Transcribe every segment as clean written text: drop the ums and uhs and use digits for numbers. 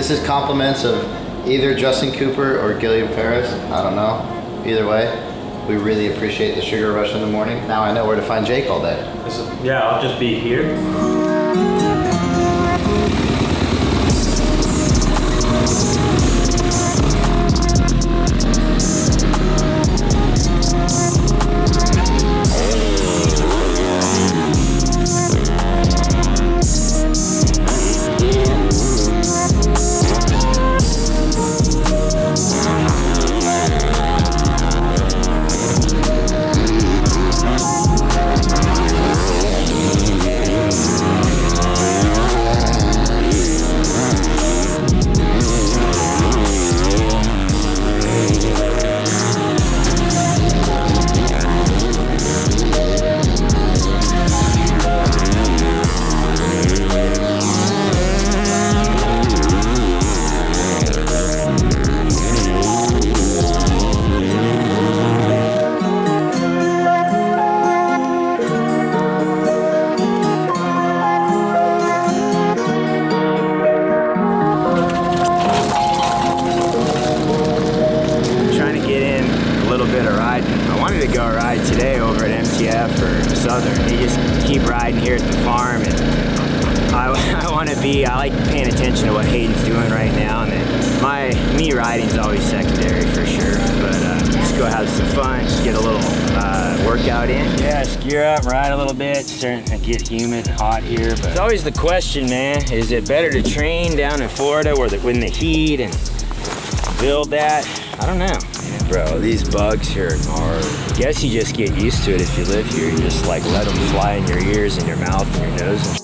This is compliments of either Justin Cooper or Gilliam Ferris. I don't know. Either way, we really appreciate the sugar rush in the morning. Now I know where to find Jake all day. Yeah, I'll just be here. I like paying attention to what Hayden's doing right now, and then me riding's always secondary for sure. But just go have some fun, get a little workout in. Yeah, just gear up, ride a little bit. It's starting to get humid, hot here. But it's always the question, man: is it better to train down in Florida where in the heat and build that? I don't know. Bro, these bugs here are, I guess you just get used to it if you live here. You just like let them fly in your ears and your mouth and your nose.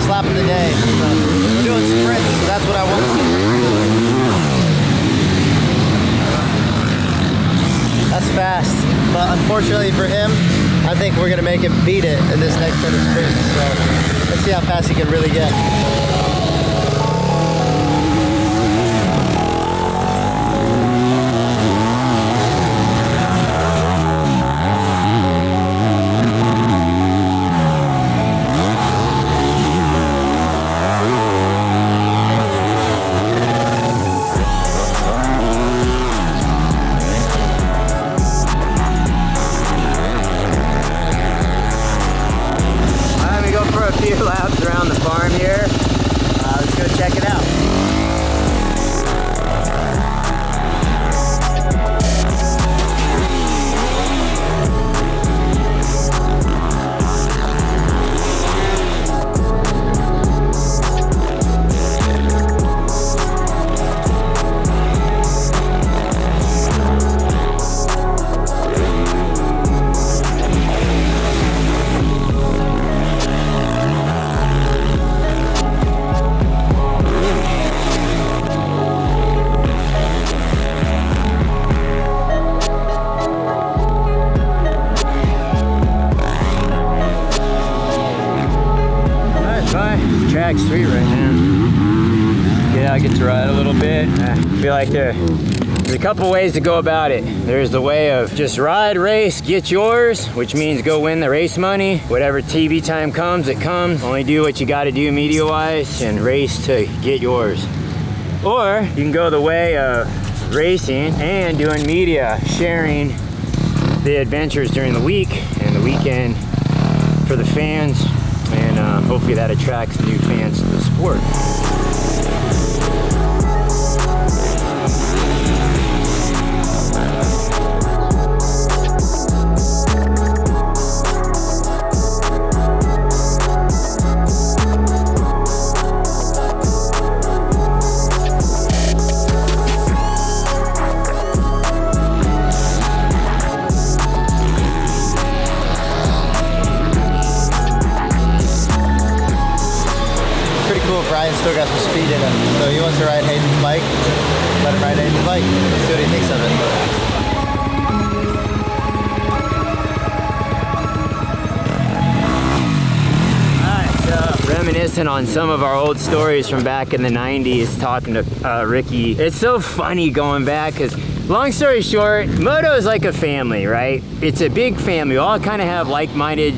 Lap of the day. So we're doing sprints, so that's what I want to do. That's fast, but unfortunately for him, I think we're gonna make him beat it in this next set of sprints. So let's see how fast he can really get. Laps around the farm here. Let's go check it out. Track street right now. Yeah, I get to ride a little bit. I feel like there's a couple ways to go about it. There's the way of just ride, race, get yours, which means go win the race money. Whatever TV time comes, it comes. Only do what you gotta do media-wise and race to get yours. Or you can go the way of racing and doing media, sharing the adventures during the week and the weekend for the fans. And hopefully that attracts new fans to the sport. still got some speed in him. So he wants to ride Hayden's bike. Let him ride Hayden's bike. See what he thinks of it. Reminiscing on some of our old stories from back in the 90s, talking to Ricky. It's so funny going back because, long story short, moto is like a family, right? It's a big family. We all kind of have like-minded,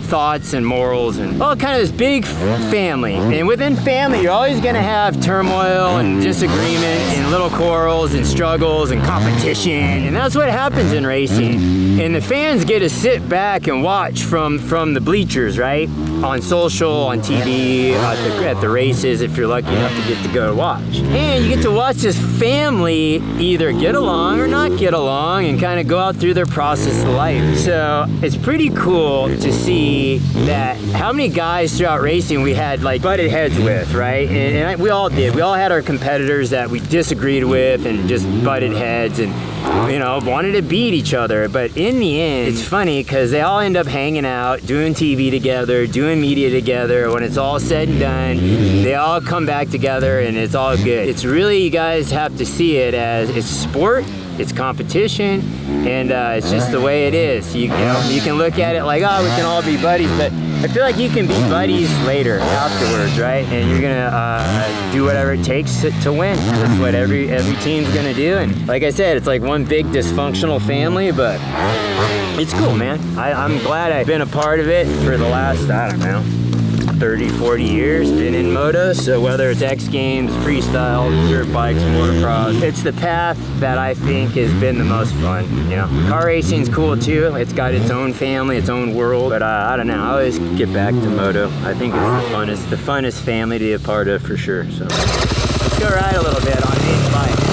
thoughts and morals and all kind of this big family. And within family, you're always gonna have turmoil and disagreement and little quarrels and struggles and competition. And that's what happens in racing. And the fans get to sit back and watch from the bleachers, right? On social, on TV, at the races, if you're lucky enough to get to go watch. And you get to watch this family either get along or not get along and kind of go out through their process of life. So it's pretty cool to see that how many guys throughout racing we had butted heads with, right? And we all did. We all had our competitors that we disagreed with and just butted heads and, you know, wanted to beat each other. But in the end, it's funny because they all end up hanging out, doing TV together, doing media together. When it's all said and done, they all come back together and it's all good. It's really, you guys have to see it as it's sport, it's competition, and it's just the way it is. You know, you can look at it like, oh, we can all be buddies, but I feel like you can be buddies later, afterwards, right? And you're gonna do whatever it takes to win. That's what every team's gonna do. And like I said, it's like one big dysfunctional family, but it's cool, man. I'm glad I've been a part of it for the last, I don't know, 30, 40 years, been in motos. So whether it's X Games, freestyle, dirt bikes, motocross, it's the path that I think has been the most fun, you know. Car racing's cool too. It's got its own family, its own world, but I don't know, I always get back to moto. I think it's the funnest family to be a part of for sure. So let's go ride a little bit on Hayden's bike.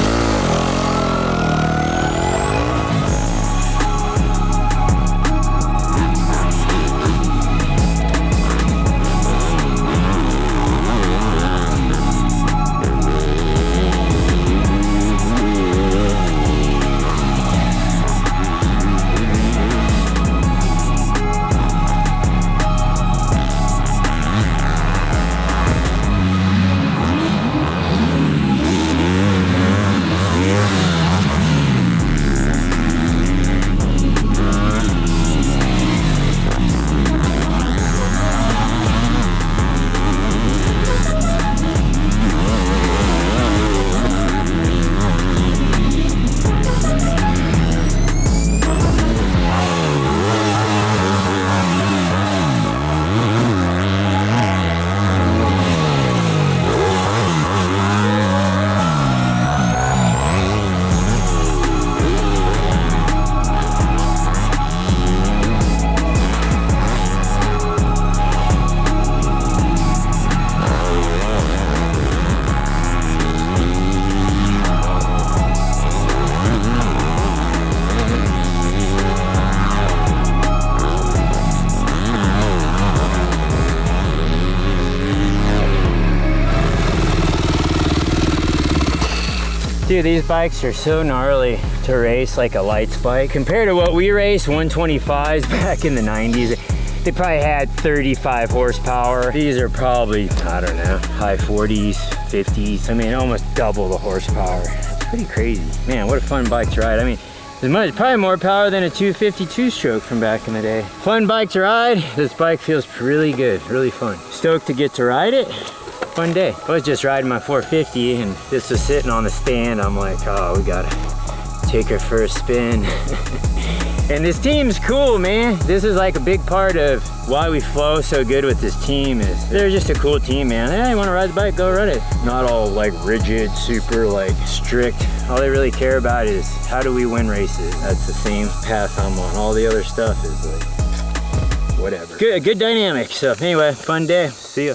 Dude, these bikes are so gnarly to race like a lights bike. Compared to what we raced, 125s back in the 90s, they probably had 35 horsepower. These are probably, I don't know, high 40s, 50s. I mean, almost double the horsepower. It's pretty crazy. Man, what a fun bike to ride. I mean, probably more power than a 252 stroke from back in the day. Fun bike to ride. This bike feels really good, really fun. Stoked to get to ride it. Fun day. I was just riding my 450 and this was sitting on the stand. I'm like, oh, we gotta take her for a spin. And this team's cool, man. This is like a big part of why we flow so good with this team is they're just a cool team, man. Hey, you wanna ride the bike, go ride it. Not all like rigid, super like strict. All they really care about is how do we win races? That's the same path I'm on. All the other stuff is like, whatever. Good dynamic. So anyway, fun day. See ya.